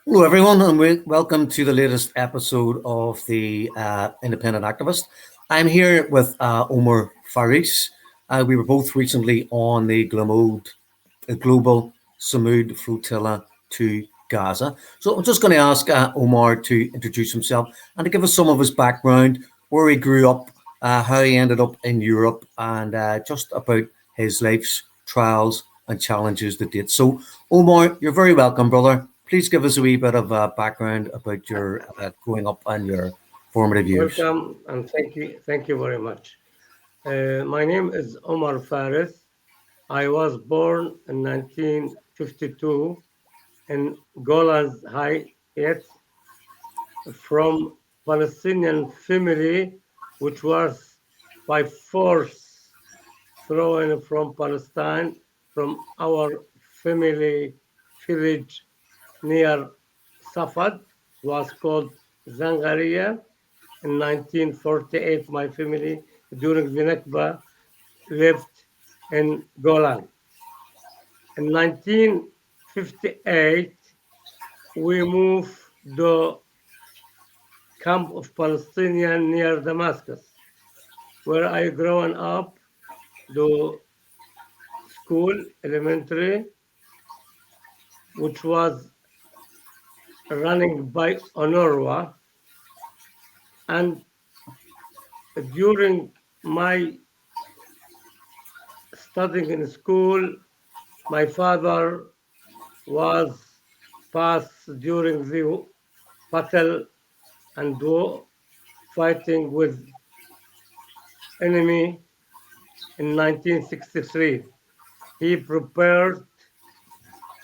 Hello, everyone, and welcome to the latest episode of the Independent Activist. I'm here with Omar Faris. We were both recently on the global Samud Flotilla to Gaza. So I'm just going to ask Omar to introduce himself and to give us some of his background, where he grew up, how he ended up in Europe, and just about his life's trials and challenges to date. So, Omar, you're very welcome, brother. Please give us a wee bit of background about your growing up and your formative years. Welcome and thank you very much. My name is Omar Faris. I was born in 1952 in Golan's Heights from Palestinian family, which was by force thrown from Palestine from our family village near Safad. It was called Zangaria. In 1948, my family during the Nakba lived in Golan. In 1958, we moved the camp of Palestinians near Damascus, where I grown up, the school, elementary, which was running by Honorwa. And during my studying in school, my father was passed during the battle and war fighting with enemy in 1963. He prepared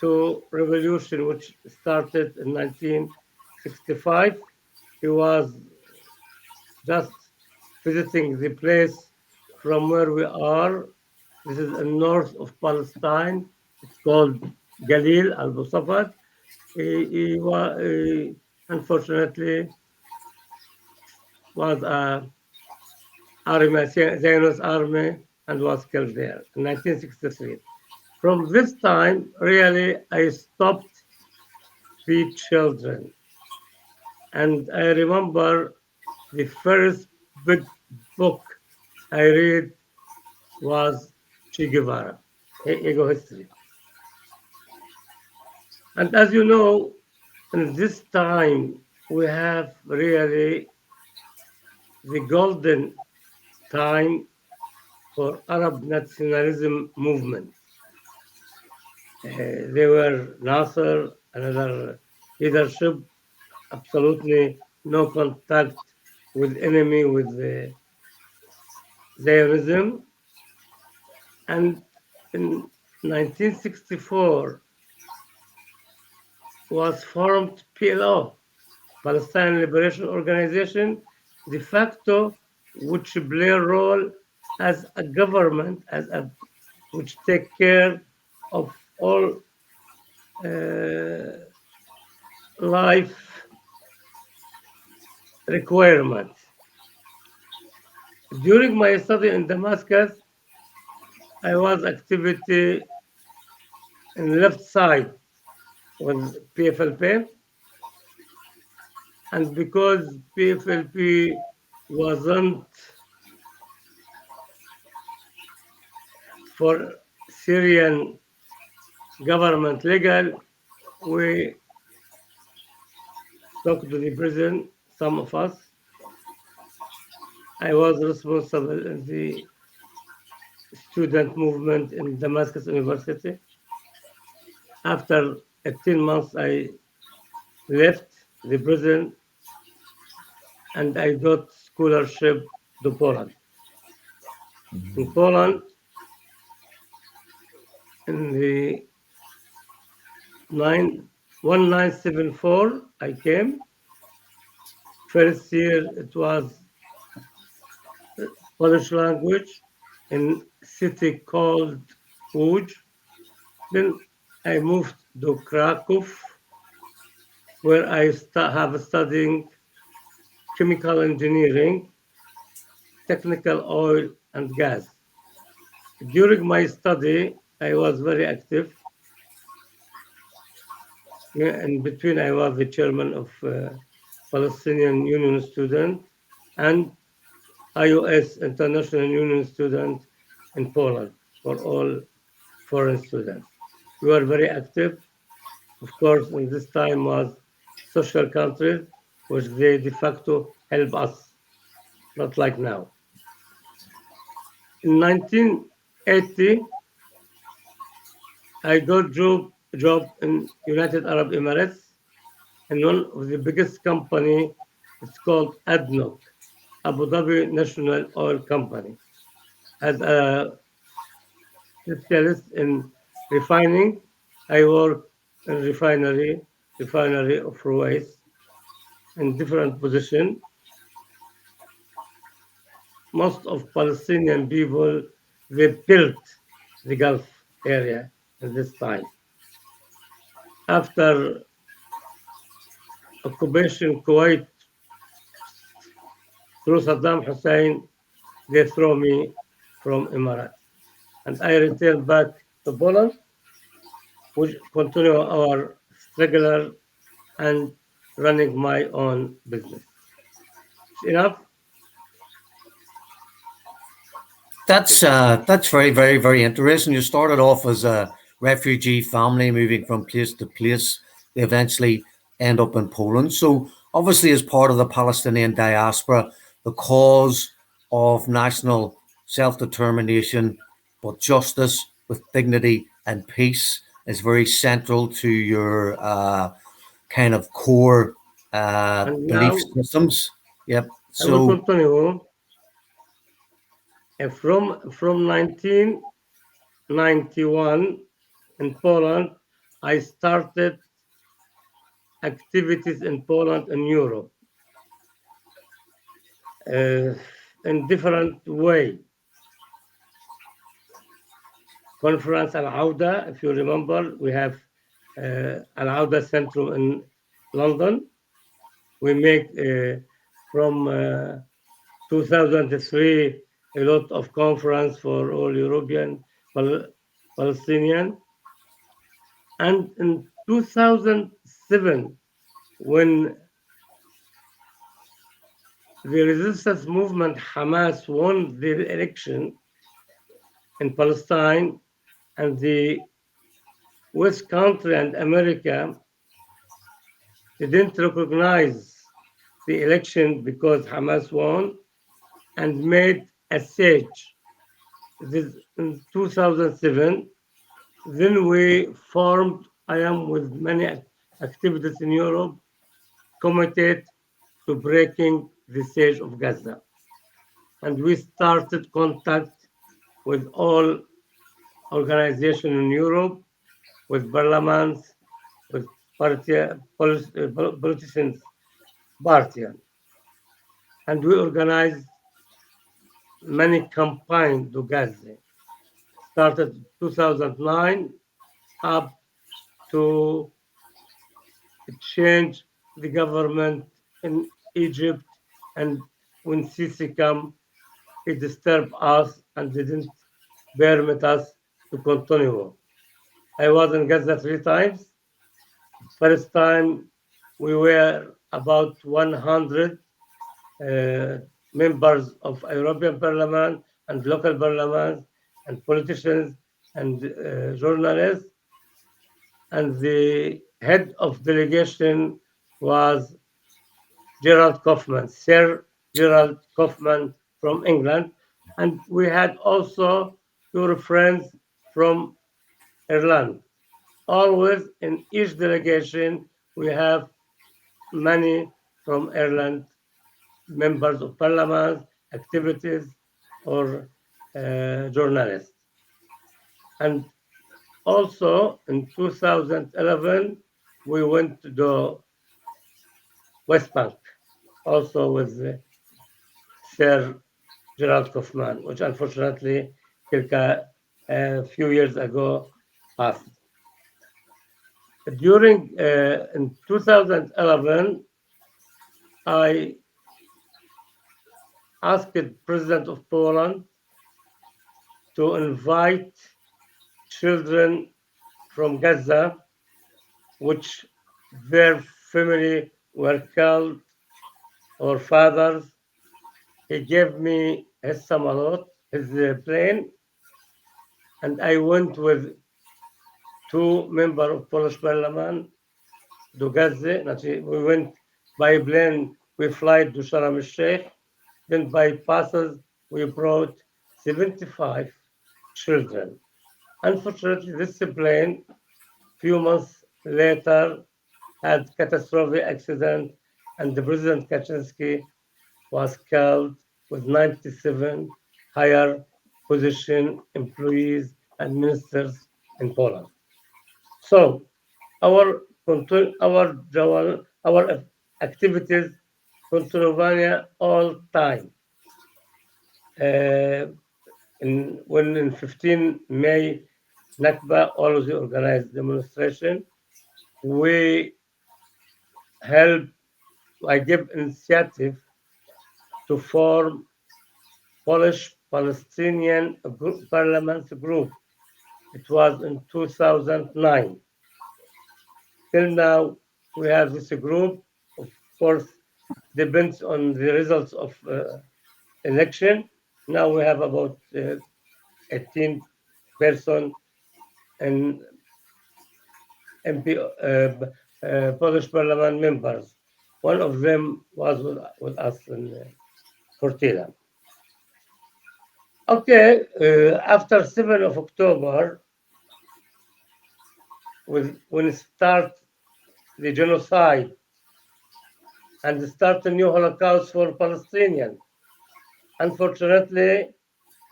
to revolution which started in 1965. He was just visiting the place from where we are. This is in north of Palestine. It's called Galil al-Busafat. He unfortunately was a army, Zionist army, and was killed there in 1963. From this time, really, I stopped the children. And I remember the first big book I read was Che Guevara, Ego History. And as you know, in this time, we have really the golden time for Arab nationalism movement. They were Nasser, another leadership, absolutely no contact with enemy, with the Zionism. And in 1964 was formed PLO, Palestine Liberation Organization, de facto, which play a role as a government, which take care of all uh, life requirements. During my study in Damascus, I was activity in left side with PFLP, and because PFLP wasn't for Syrian government legal, we took to the prison, some of us. I was responsible in the student movement in Damascus University. After 18 months, I left the prison and I got scholarship to Poland. In Poland, in the 1974, I came. First year, it was Polish language in city called Łódź. Then I moved to Krakow, where I have studying chemical engineering, technical oil and gas. During my study, I was very active. Yeah, in between, I was the chairman of Palestinian Union Student and IOS International Union Student in Poland for all foreign students. We were very active. Of course, in this time was social countries, which they de facto help us, not like now. In 1980, I got job in United Arab Emirates in one of the biggest company. It's called ADNOC, Abu Dhabi National Oil Company, as a specialist in refining. I work in refinery of Ruwais in different position. Most of Palestinian people, they built the Gulf area at this time. After occupation Kuwait through Saddam Hussein, they throw me from Emirates. And I returned back to Poland, which continue our struggle and running my own business. It's enough. That's very, very, very interesting. You started off as a refugee family moving from place to place. They eventually end up in Poland. So obviously, as part of the Palestinian diaspora, the cause of national self-determination, but justice with dignity and peace is very central to your kind of core And belief now systems. Yep. I will So continue. From 1991 in Poland, I started activities in Poland and Europe uh, in different way. Conference Al Auda, if you remember, we have Al Auda Centrum in London. We make from 2003 a lot of conference for all European Palestinian. And in 2007, when the resistance movement Hamas won the election in Palestine, and the West country and America didn't recognize the election because Hamas won and made a siege. This in 2007. Then we formed, I am with many activities in Europe, committed to breaking the siege of Gaza. And we started contact with all organizations in Europe, with parliaments, with politicians, party. And we organized many campaigns to Gaza. Started 2009 up to change the government in Egypt. And when Sisi come, it disturbed us and didn't permit us to continue. I was in Gaza 3 times. First time we were about 100 uh, members of European Parliament and local parliaments and politicians and journalists. And the head of delegation was Gerald Kaufman, Sir Gerald Kaufman from England. And we had also your friends from Ireland. Always in each delegation, we have many from Ireland, members of parliament, activities, or journalists. And also in 2011, we went to the West Bank, also with Sir Gerald Kaufman, which unfortunately a few years ago passed. During in 2011, I asked the President of Poland to invite children from Gaza, which their family were killed, or fathers. He gave me his samalot, his plane, and I went with two members of Polish parliament to Gaza. We went by plane, we fly to Sharm el-Sheikh. Then by buses, we brought 75 children. Unfortunately, this plane, few months later, had catastrophic accident, and the President Kaczynski was killed with 97 higher position employees and ministers in Poland. So our our activities continue all time. Uh, when in 15 May, Nakba always organized demonstration. We help. I give initiative to form Polish Palestinian Parliament group. It was in 2009. Till now, we have this group. Of course, depends on the results of election. Now we have about 18 person and MP, Polish Parliament members. One of them was with us in Flotilla. Okay, after 7th of October, when start the genocide and start a new Holocaust for Palestinians. Unfortunately,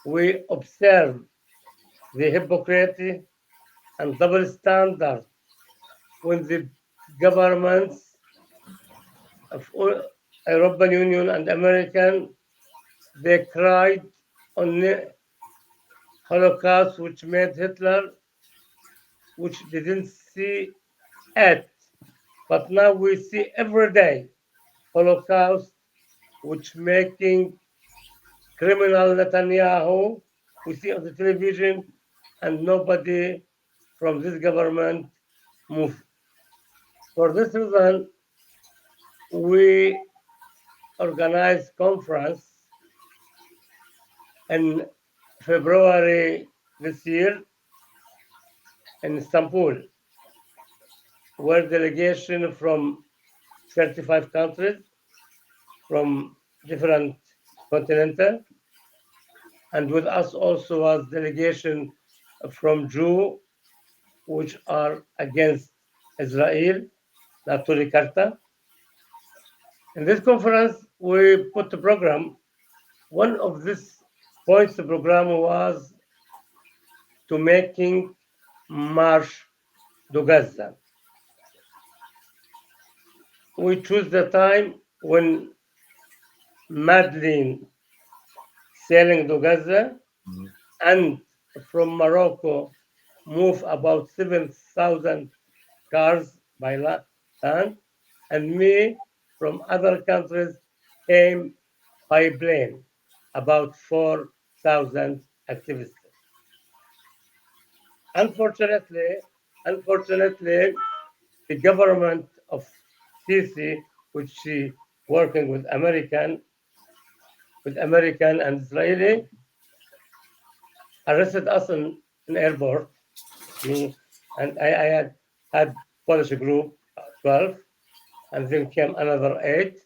we observe the hypocrisy and double standard when the governments of European Union and American they cried on the Holocaust, which made Hitler, which didn't see it, but now we see every day Holocaust, which making criminal Netanyahu. We see on the television, and nobody from this government move. For this reason, we organized conference in February this year in Istanbul, where delegation from 35 countries from different continents, and with us also was delegation from Jew, which are against Israel, Naturi Karta. In this conference, we put the program. One of these points the program was to making march to Gaza. We choose the time when Madeline sailing to Gaza and from Morocco move about 7,000 cars by land, and me from other countries came by plane, about 4,000 activists. Unfortunately, unfortunately, the government of Sisi, which she working with American and Israeli, arrested us in airport. Me and I had Polish group 12, and then came another 8.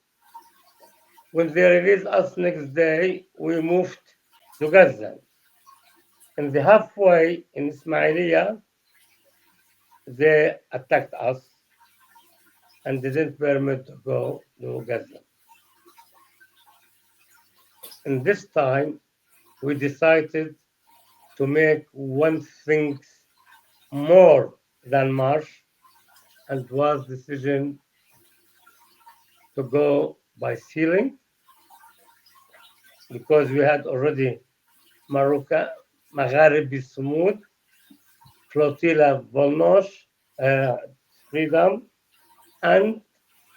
When they released us next day, we moved to Gaza. In the halfway in Ismailia, they attacked us and didn't permit to go to Gaza. And this time, we decided to make one thing more than march, and was decision to go by sailing because we had already Maroka, Magharibi Samud, Flotilla Volnosh, Freedom, and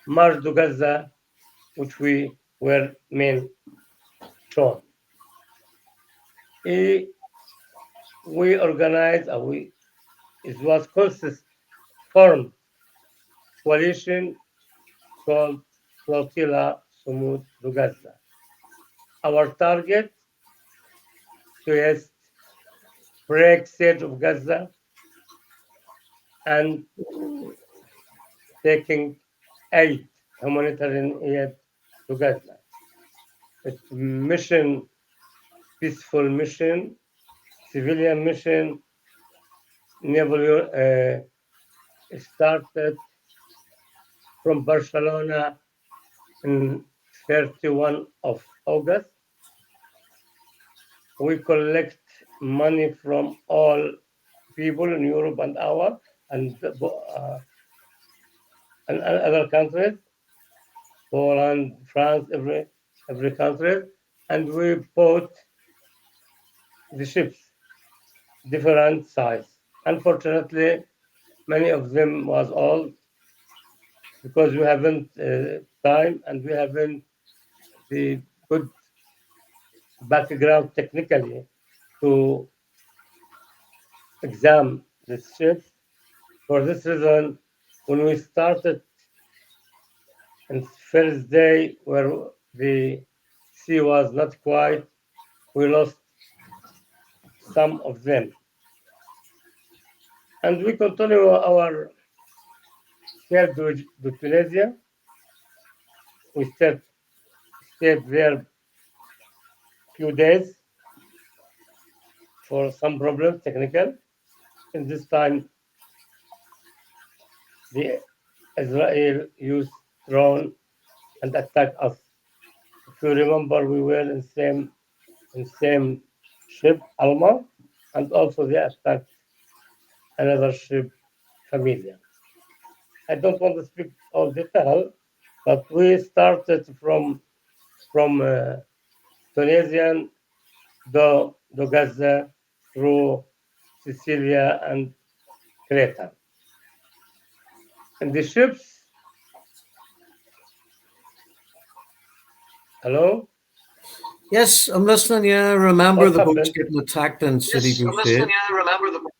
March to Gaza, which we were main shown. Eh, we organized, it was formed coalition called Flotilla Samud to Gaza. Our target to yes, break siege of Gaza and taking aid, humanitarian aid to Gaza. It's mission, peaceful mission, civilian mission, naval started from Barcelona in 31 of August. We collect money from all people in Europe and our and other countries, Poland, France, every country, and we bought the ships, different size. Unfortunately, many of them was old because we haven't time and we haven't the good background technically to examine the ships. For this reason, when we started on first day where the sea was not quiet, we lost some of them. And we continue our sail to Tunisia. We stayed there few days for some problems, technical. In this time, the Israel used drone and attacked us. If you remember, we were in same ship, Alma, and also they attacked another ship, Familia. I don't want to speak all detail, but we started from Tunisian do Gaza through Sicilia and Crete. And the ships, hello, Yes, I'm listening. Yeah, remember what the boats happened? getting attacked in City Yes, I'm Crusade. listening. Yeah, remember the.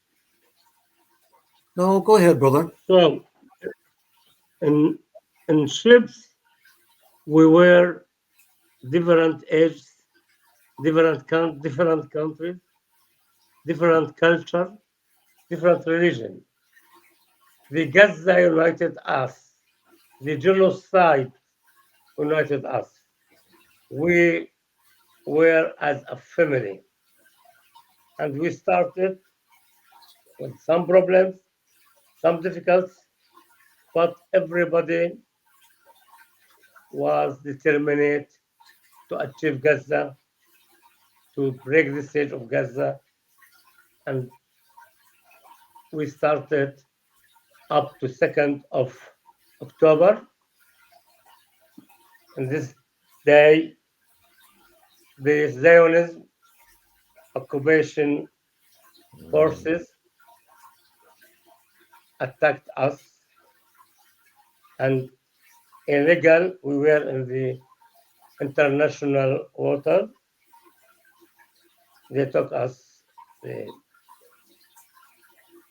No, go ahead, brother. So in in ships we were different ages, different countries, different culture, different religion. The Gaza united us. The genocide united us. We were as a family, and we started with some problems, some difficulties, but everybody was determined to achieve Gaza, to break the siege of Gaza, and we started up to 2nd of October. And this day, the Zionist occupation forces attacked us, and illegal. We were in the international water. They took us uh,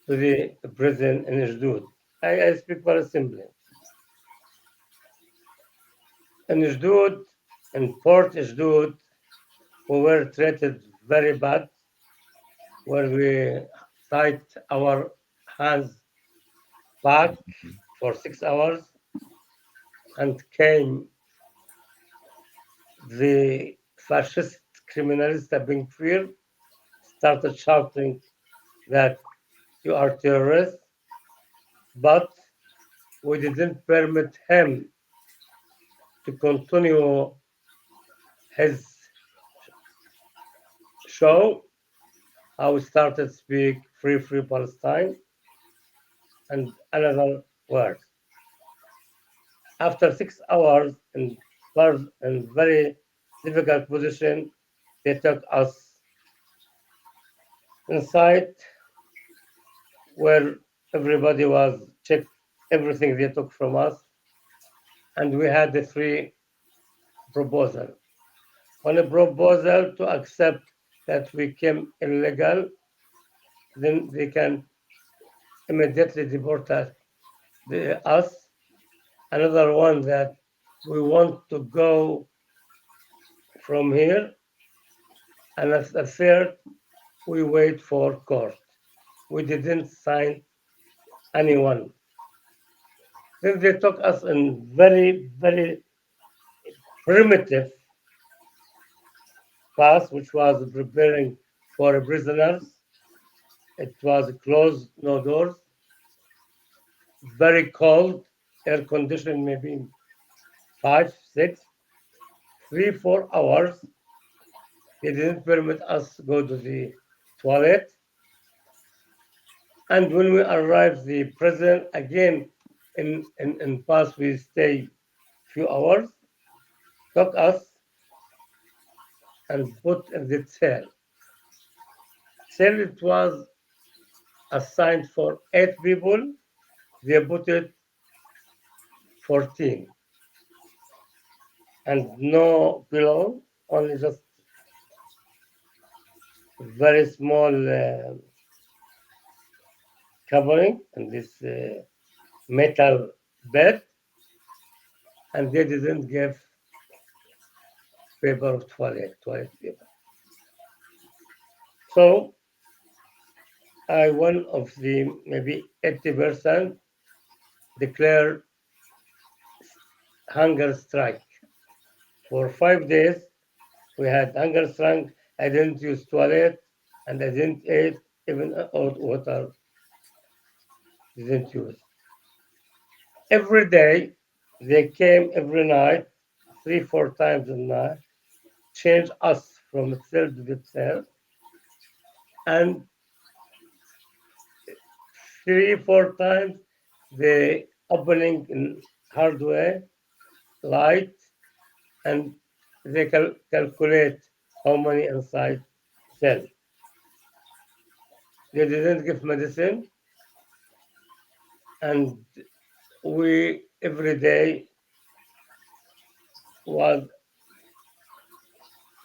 to the prison in Jdud. I speak very simply. In Jdud, in Port Jdud, we were treated very bad, where we tied our hands back for 6 hours, and came the fascist criminalist Ben Gvir started shouting that you are terrorists, but we didn't permit him to continue his show. How he started speak free Palestine and another word. After 6 hours in very difficult position, they took us inside where everybody was checked everything they took from us, and we had the three proposal. On a proposal to accept that we came illegal, then they can immediately deport us. Another one that we want to go from here, and as a third, we wait for court. We didn't sign anyone. Then they took us in very, very primitive path, which was preparing for prisoners. It was closed, no doors, very cold, air conditioned, maybe 5, 6, 3, 4 hours. They didn't permit us to go to the toilet. And when we arrived the prison again in past we stay few hours, took us and put in the cell. Cell it was assigned for 8 people. They put it 14 and no pillow, only just very small covering and this metal bed, and they didn't give paper of toilet paper. So I one of the maybe 80% declared hunger strike. For 5 days we had hunger strike. I didn't use toilet and I didn't eat even hot water. Didn't use. Every day they came every night, 3, 4 times a night, change us from cell to cell, and 3, 4 times the opening in hard way, light, and they calculate how many inside cell. They didn't give medicine, and we every day was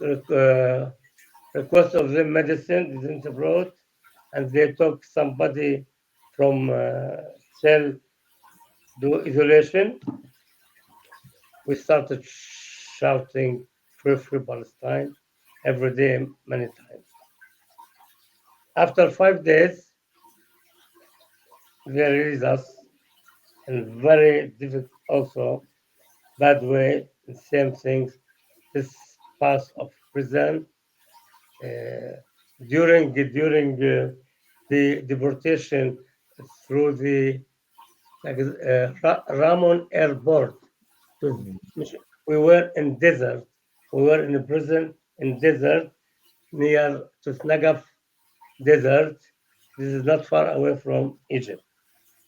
uh, request of them medicine didn't brought, and they took somebody from cell do isolation. We started shouting free Palestine every day many times. After 5 days they released us in very difficult also bad way, the same things, this pass of prison uh, during the deportation through the like Ramon Airport. To, we were in desert. We were in a prison in desert near to Snagaf Desert. This is not far away from Egypt.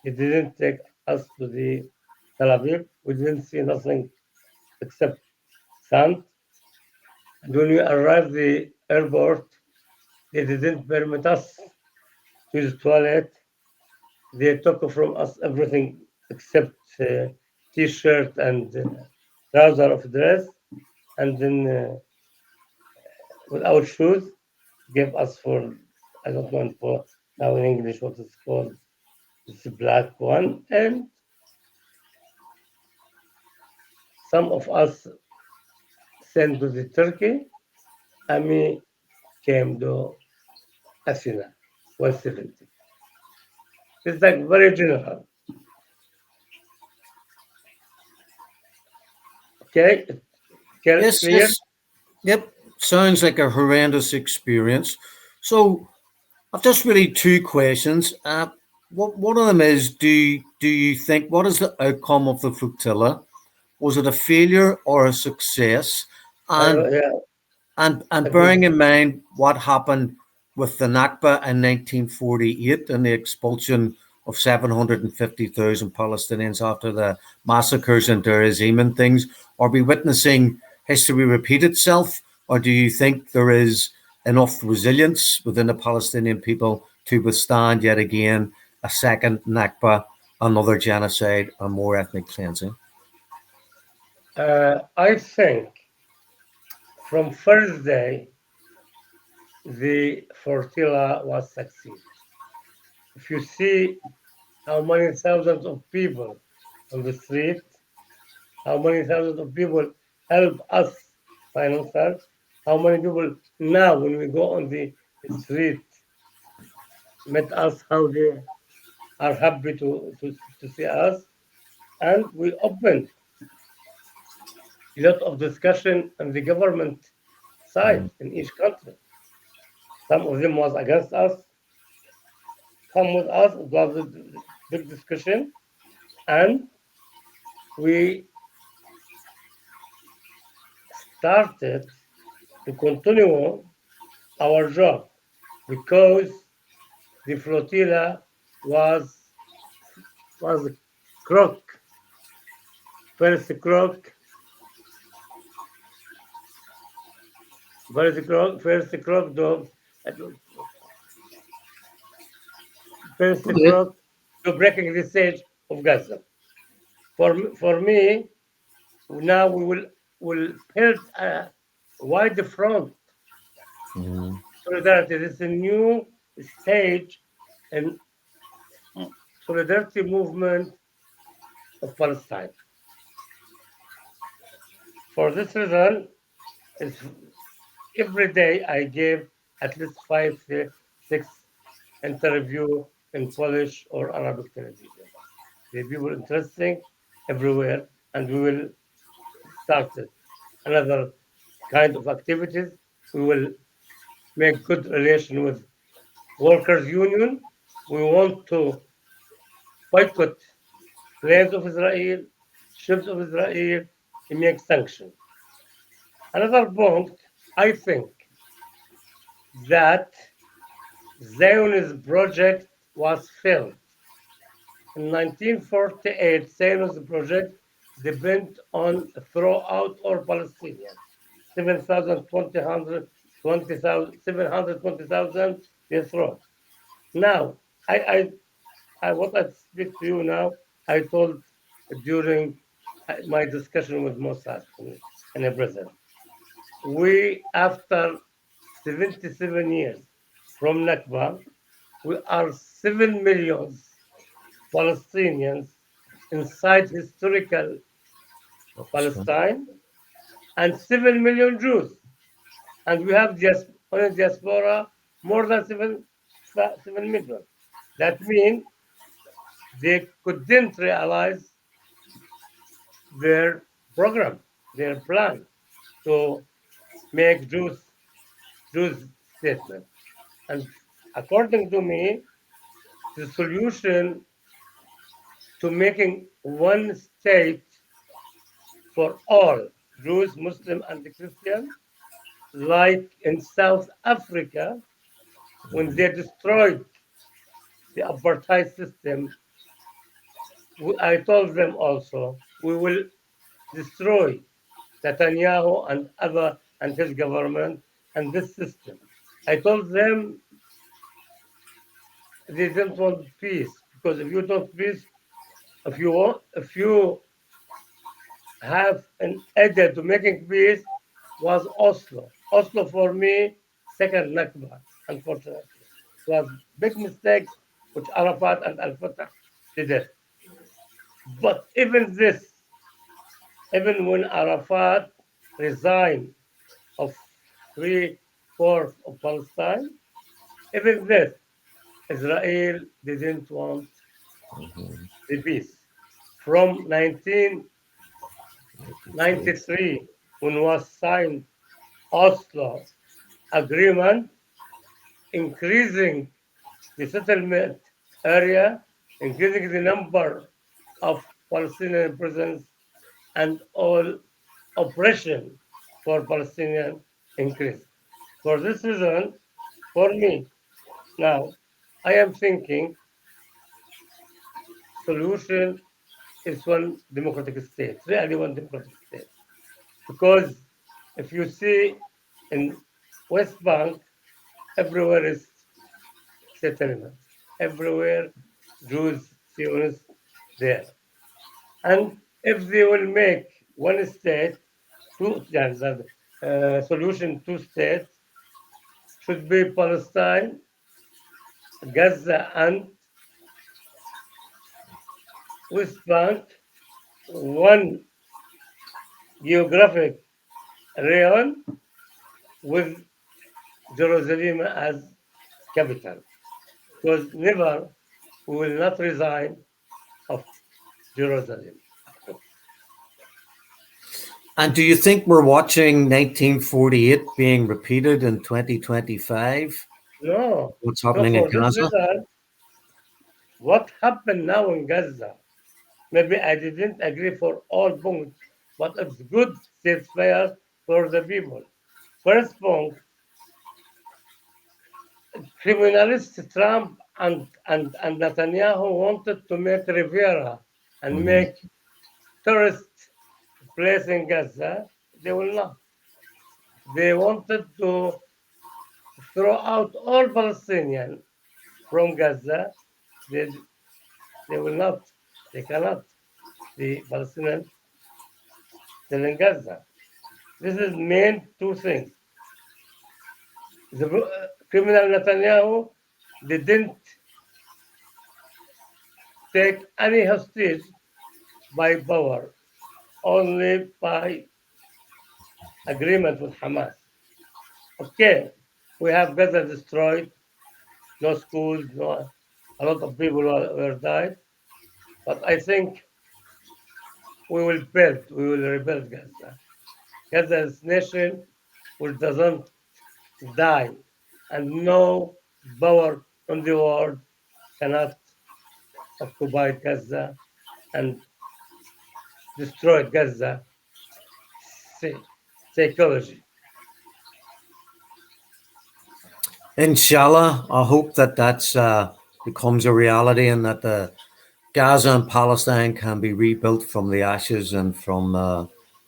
It didn't take us to the Tel Aviv. We didn't see nothing except sand. And when we arrived the airport, they didn't permit us to use toilet. They took from us everything except t-shirt and trouser of dress, and then without shoes, gave us for I don't know for now in English what it's called. It's a black one, and some of us sent to the Turkey, and me came to Athena, 170. It's like very general. Okay, Yes, clear. yes, yep. Sounds like a horrendous experience. So I've just really two questions. One of them is: do you think what is the outcome of the flotilla? Was it a failure or a success? And Yeah, and it was bearing in mind what happened with the Nakba in 1948 and the expulsion of 750,000 Palestinians after the massacres in Deir ez-Zim and things, are we witnessing history repeat itself, or do you think there is enough resilience within the Palestinian people to withstand yet again a second Nakba, another genocide, and more ethnic cleansing? I think from first day the flotilla was succeed. If you see how many thousands of people on the street, How many thousands of people help us financially? How many people now, when we go on the street, met us, how they are happy to see us? And we opened a lot of discussion on the government side in each country. Some of them was against us, come with us. It was a big discussion, and we started to continue our job because the flotilla was was crook, first crook, first crook, first Okay. crook to breaking the siege of Gaza. For me, now we will build a wide front solidarity. This is a new stage in solidarity movement of Palestine. For this reason, is every day I gave at least five, six interview in Polish or Arabic television. The people interesting everywhere, and we will start it. Another kind of activities. We will make good relation with workers' union. We want to boycott planes of Israel, ships of Israel, and make sanctions. Another point, I think that Zionist project was failed. In 1948, Zionist project depend on throughout all Palestinians. 720,000 they throw. Now, what I speak to you now, I told during my discussion with Mossad in a prison. We, after 77 years from Nakba, we are 7 million Palestinians inside historical Palestine and 7 million Jews. And we have just on a diaspora more than 7 million. That means they couldn't realize their program, their plan to make Jews statement. And according to me, the solution to making one state for all Jews, Muslim, and the Christian, like in South Africa, when they destroyed the apartheid system, I told them also we will destroy Netanyahu and other and his government and this system. I told them they don't want peace because if you don't peace, if you have an idea to making peace was Oslo. Oslo for me, second Nakba, unfortunately. It was big mistake which Arafat and Al-Fatah did it. But even this, even when Arafat resigned of three-fourths of Palestine, even this, Israel didn't want the peace. From 1993, when was signed Oslo agreement, increasing the settlement area, increasing the number of Palestinian prisons, and all oppression for Palestinian increase. For this reason, for me, now, I am thinking solution is one democratic state, really one democratic state. Because if you see in West Bank, everywhere is settlement. Everywhere Jews, Zionists there. And if they will make one state, yeah, the solution two states should be Palestine, Gaza, and West Bank, one geographic region with Jerusalem as capital. Because never we will not resign of Jerusalem. And do you think we're watching 1948 being repeated in 2025? No. What's So happening in for this Gaza? reason, what happened now in Gaza? Maybe I didn't agree for all points, but it's good ceasefire for the people. First point, criminalist Trump and Netanyahu wanted to make Riviera and Mhm. make tourist place in Gaza. They will not. They wanted to throw out all Palestinians from Gaza. They, they will not. They cannot. The Palestinians still in Gaza. This is main two things. The criminal Netanyahu didn't take any hostage by power, only by agreement with Hamas. Okay, we have Gaza destroyed, no schools, no, a lot of people were died, but I think we will rebuild Gaza. Gaza's nation will doesn't die, and no power in the world cannot occupy Gaza and destroy Gaza psychology. Inshallah, I hope that that's becomes a reality and that the Gaza and Palestine can be rebuilt from the ashes and from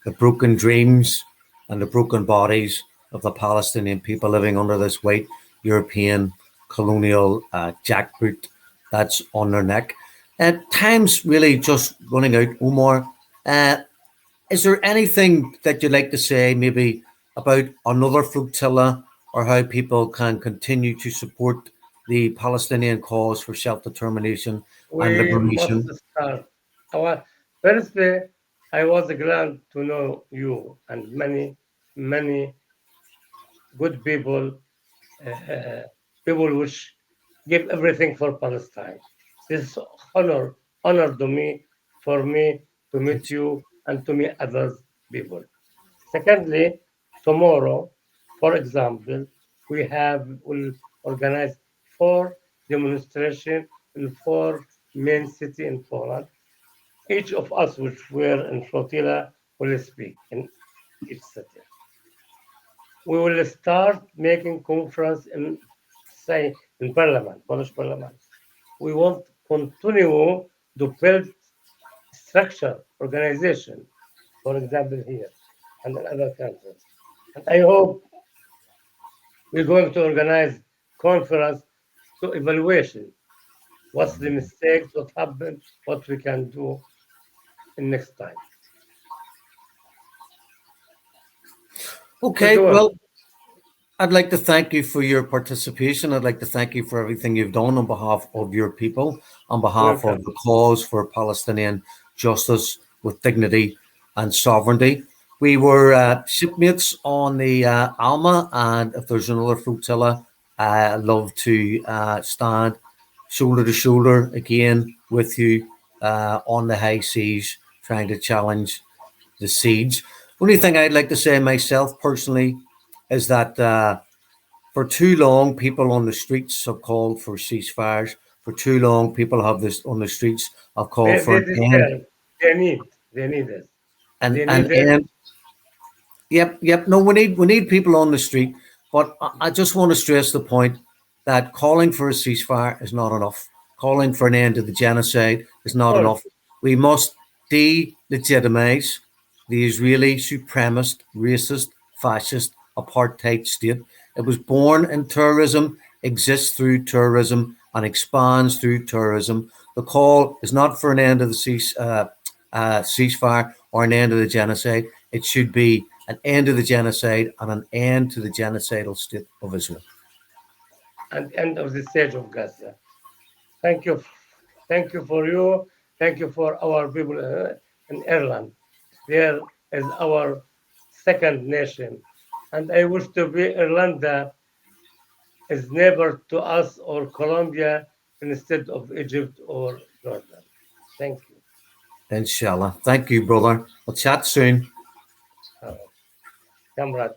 the broken dreams and the broken bodies of the Palestinian people living under this white European colonial jackboot that's on their neck. Time's really just running out, Omar. Uh, is there anything that you'd like to say, maybe about another flotilla or how people can continue to support the Palestinian cause for self determination and We must liberation? start. Our firstly, I was glad to know you and many good people, uh, people which give everything for Palestine. This is honor to me for me to meet you and to meet others people. Secondly, tomorrow, for example, will organize four demonstration in four main city in Poland. Each of us which were in Flotilla will speak in each city. We will start making conference in say in Parliament, Polish Parliament. We want to continue to build structure, organization, for example here and in other countries. And I hope we're going to organize conference to evaluation. What's the mistakes, what happened, what we can do in next time. Good Okay, work. well, I'd like to thank you for your participation. I'd like to thank you for everything you've done on behalf of your people, on behalf of Welcome. the cause for Palestinian justice with dignity and sovereignty. We were shipmates on the Alma, and if there's another flotilla, I'd love to stand shoulder to shoulder again with you on the high seas, trying to challenge the siege. Only thing I'd like to say myself personally is that for too long, people on the streets have called for ceasefires. For too long, people have this on the streets have called for They an end, deserve, they need this. and They need an it. end. Yep, yep. No, we need people on the street, but I just want to stress the point that calling for a ceasefire is not enough. Calling for an end to the genocide is Of not enough. course, We must delegitimize the Israeli supremacist, racist, fascist apartheid state. It was born in terrorism, exists through terrorism, and expands through terrorism. The call is not for an end of the ceasefire or an end of the genocide. It should be an end to the genocide and an end to the genocidal state of Israel. and end of the stage of Gaza. Thank you. Thank you for you. Thank you for our people in Ireland. They're is our second nation. And I wish to be Irlanda is neighbor to us or Colombia instead of Egypt or Jordan. Thank you. Inshallah. Thank you, brother. We'll chat soon. Uh, Kamrat.